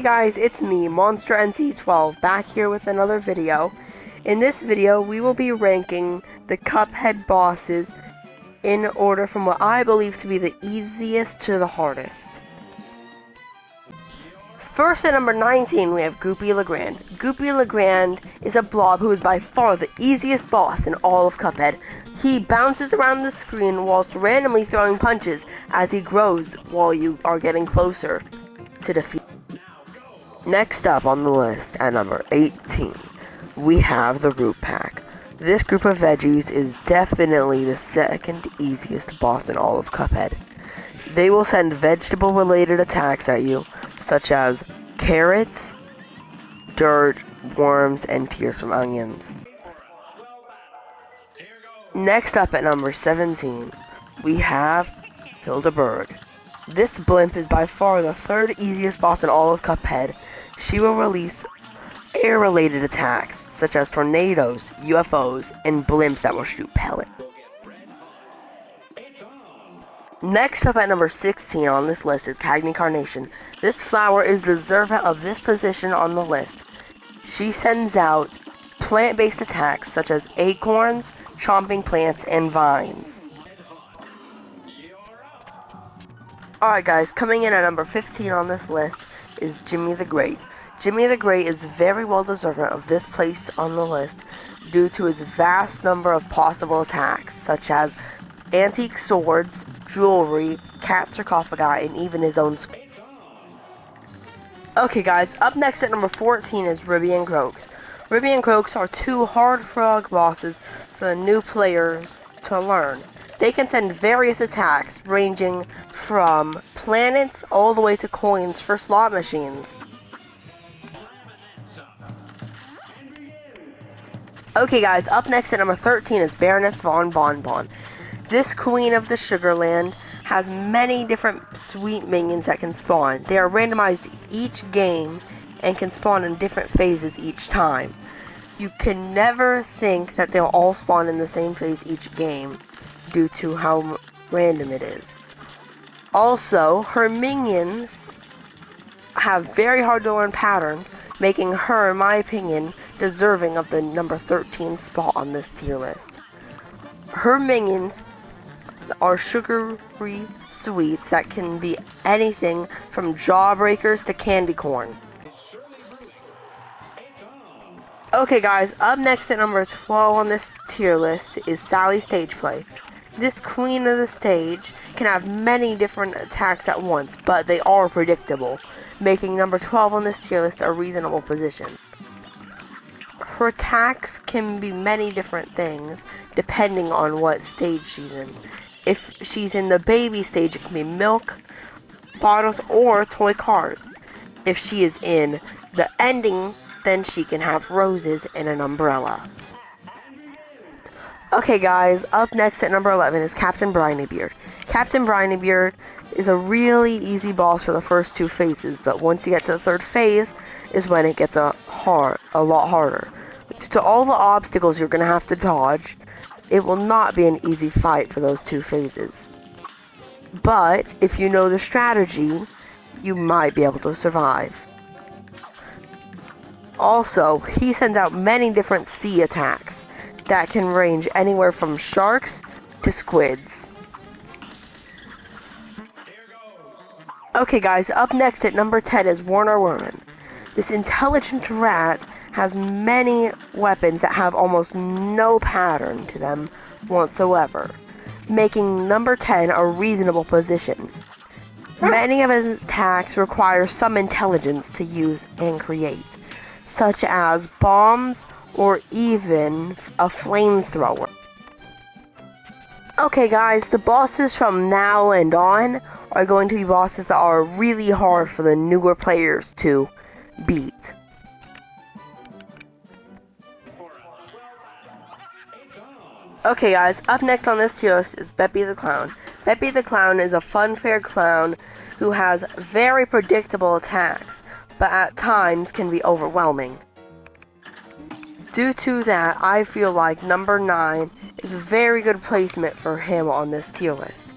Hey guys, it's me, Monster NC12, back here with another video. In this video, we will be ranking the Cuphead bosses in order from what I believe to be the easiest to the hardest. First at number 19, we have Goopy Legrand. Goopy Legrand is a blob who is by far the easiest boss in all of Cuphead. He bounces around the screen whilst randomly throwing punches as he grows while you are getting closer to defeat. Next up on the list at number 18, we have the Root Pack. This group of veggies is definitely the second easiest boss in all of Cuphead. They will send vegetable-related attacks at you, such as carrots, dirt, worms, and tears from onions. Next up at number 17, we have Hildeberg. This blimp is by far the third easiest boss in all of Cuphead. She will release air-related attacks, such as tornadoes, UFOs, and blimps that will shoot pellets. Next up at number 16 on this list is Cagney Carnation. This flower is the Zerva of this position on the list. She sends out plant-based attacks, such as acorns, chomping plants, and vines. Alright guys, coming in at number 15 on this list is Jimmy the Great. Jimmy the Great is very well deserving of this place on the list due to his vast number of possible attacks, such as antique swords, jewelry, cat sarcophagi, and even his own skull. Okay guys, up next at number 14 is Ribby and Croaks. Ribby and Croaks are two hard frog bosses for the new players to learn. They can send various attacks, ranging from planets all the way to coins for slot machines. Okay guys, up next at number 13 is Baroness Von Bonbon. This queen of the Sugarland has many different sweet minions that can spawn. They are randomized each game and can spawn in different phases each time. You can never think that they'll all spawn in the same phase each game, due to how random it is. Also, her minions have very hard to learn patterns, making her, in my opinion, deserving of the number 13 spot on this tier list. Her minions are sugary sweets that can be anything from jawbreakers to candy corn. Okay guys, up next at number 12 on this tier list is Sally Stageplay. This queen of the stage can have many different attacks at once, but they are predictable, making number 12 on this tier list a reasonable position. Her attacks can be many different things, depending on what stage she's in. If she's in the baby stage, it can be milk, bottles, or toy cars. If she is in the ending, then she can have roses and an umbrella. Okay guys, up next at number 11 is Captain Brinybeard. Captain Brinybeard is a really easy boss for the first two phases, but once you get to the third phase is when it gets a lot harder. Due to all the obstacles you're going to have to dodge, it will not be an easy fight for those two phases. But if you know the strategy, you might be able to survive. Also, he sends out many different sea attacks that can range anywhere from sharks to squids. Okay guys, up next at number 10 is Warner Werman. This intelligent rat has many weapons that have almost no pattern to them whatsoever, making number 10 a reasonable position. Many of his attacks require some intelligence to use and create, such as bombs or even a flamethrower. Okay guys, the bosses from now and on are going to be bosses that are really hard for the newer players to beat. Okay guys, up next on this tier list is Beppy the Clown. Beppy the Clown is a fun-fair clown who has very predictable attacks, but at times can be overwhelming. Due to that, I feel like number 9 is a very good placement for him on this tier list.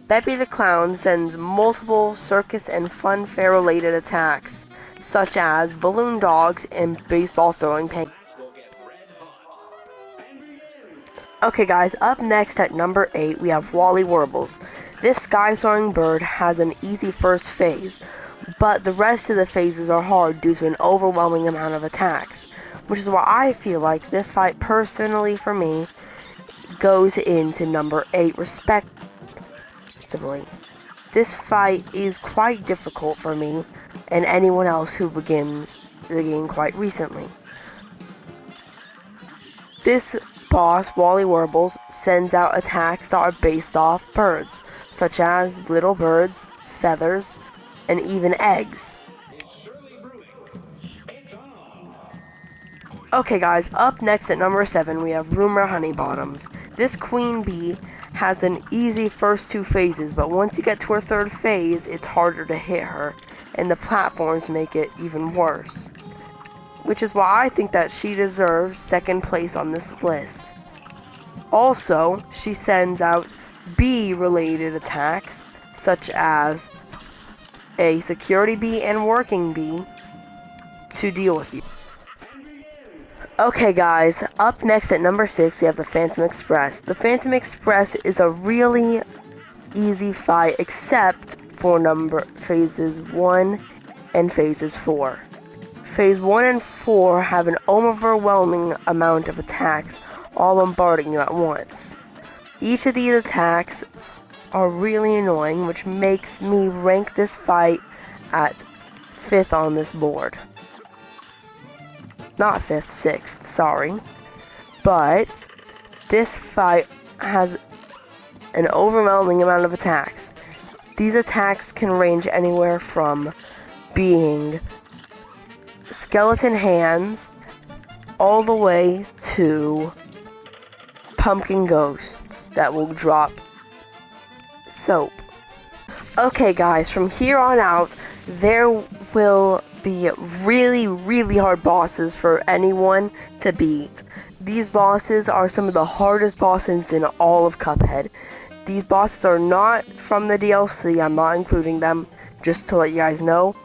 Beppy the Clown sends multiple circus and fun fair related attacks, such as balloon dogs and baseball throwing penguins. Okay guys, up next at number 8 we have Wally Warbles. This sky-soaring bird has an easy first phase, but the rest of the phases are hard due to an overwhelming amount of attacks, which is why I feel like this fight personally for me goes into number 8 respectively. This fight is quite difficult for me and anyone else who begins the game quite recently. This boss, Wally Warbles, sends out attacks that are based off birds, such as little birds, feathers, and even eggs. Okay guys, up next at number 7 we have Rumor Honeybottoms. This queen bee has an easy first 2 phases, but once you get to her 3rd phase, it's harder to hit her, and the platforms make it even worse. Which is why I think that she deserves 2nd place on this list. Also, she sends out bee-related attacks, such as a security bee and working bee, to deal with you. Okay guys, up next at number 6 we have the Phantom Express. The Phantom Express is a really easy fight except for phases 1 and phases 4. Phase 1 and 4 have an overwhelming amount of attacks, all bombarding you at once. Each of these attacks are really annoying, which makes me rank this fight at 5th on this board. Not 5th, 6th, sorry. But this fight has an overwhelming amount of attacks. These attacks can range anywhere from being skeleton hands all the way to pumpkin ghosts that will drop soap. Okay guys, from here on out there will be really hard bosses for anyone to beat. These bosses are some of the hardest bosses in all of Cuphead. These bosses are not from the DLC, I'm not including them, just to let you guys know.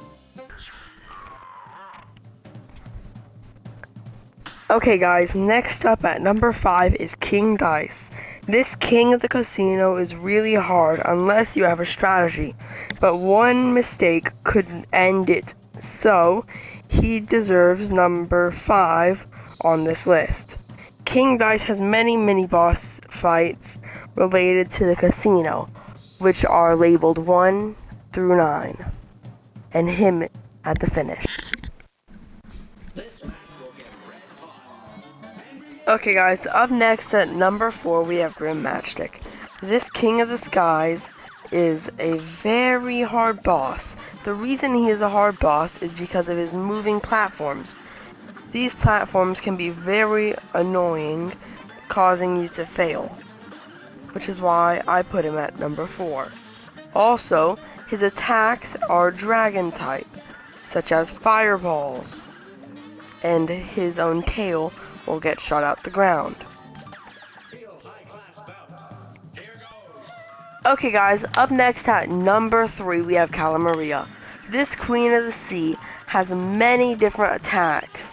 Okay guys, next up at number 5 is King Dice. This king of the casino is really hard unless you have a strategy, but one mistake could end it, so he deserves number 5 on this list. King Dice has many boss fights related to the casino, which are labeled 1 through 9, and him at the finish. Okay guys, up next at number 4 we have Grim Matchstick. This King of the Skies is a very hard boss. The reason he is a hard boss is because of his moving platforms. These platforms can be very annoying, causing you to fail, which is why I put him at number 4. Also, his attacks are dragon type, such as fireballs, and his own tail will get shot out the ground. Okay guys, up next at number 3 we have Calamaria. This Queen of the Sea has many different attacks,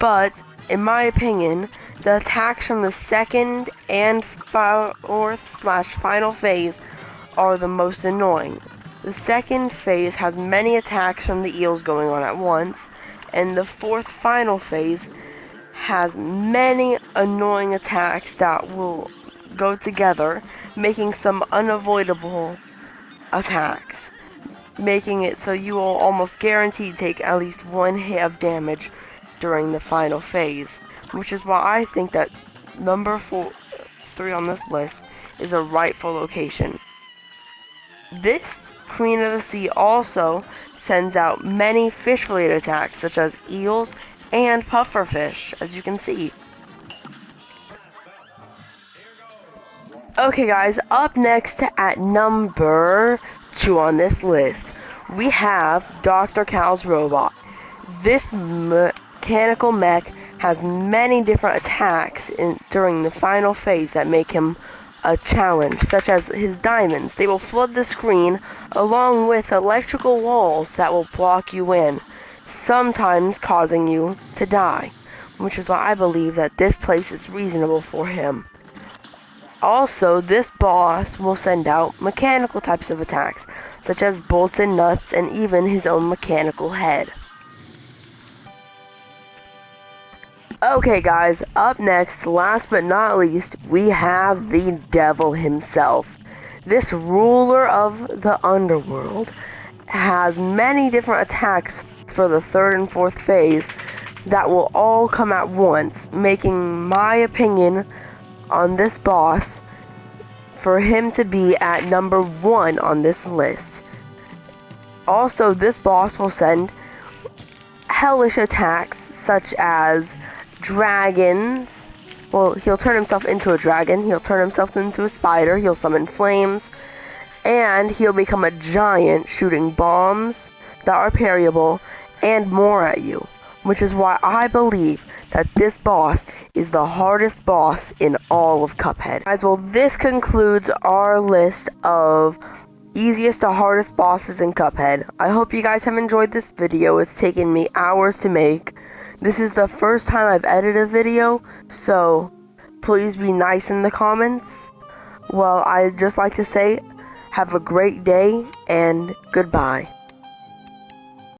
but in my opinion, the attacks from the 2nd and 4th/final phase are the most annoying. The 2nd phase has many attacks from the eels going on at once, and the 4th final phase has many annoying attacks that will go together, making some unavoidable attacks, making it so you will almost guaranteed take at least 1 hit of damage during the final phase, which is why I think that number 3 on this list is a rightful location. This Queen of the Sea also sends out many fish-related attacks, such as eels and pufferfish, as you can see. Okay guys, up next at number 2 on this list, we have Dr. Cal's robot. This mechanical mech has many different attacks during the final phase that make him a challenge, such as his diamonds. They will flood the screen along with electrical walls that will block you in. sometimes causing you to die, which is why I believe that this place is reasonable for him. Also, this boss will send out mechanical types of attacks, such as bolts and nuts, and even his own mechanical head. Okay guys, up next, last but not least, we have the devil himself. This ruler of the underworld has many different attacks for the third and fourth phase that will all come at once, making my opinion on this boss for him to be at number 1 on this list. Also, this boss will send hellish attacks such as dragons. Well, he'll turn himself into a dragon, he'll turn himself into a spider, he'll summon flames, and he'll become a giant shooting bombs that are parryable and more at you, which is why I believe that this boss is the hardest boss in all of Cuphead. Guys, well, this concludes our list of easiest to hardest bosses in Cuphead. I hope you guys have enjoyed this video. It's taken me hours to make. This is the first time I've edited a video, so please be nice in the comments. Well, I'd just like to say, have a great day, and goodbye.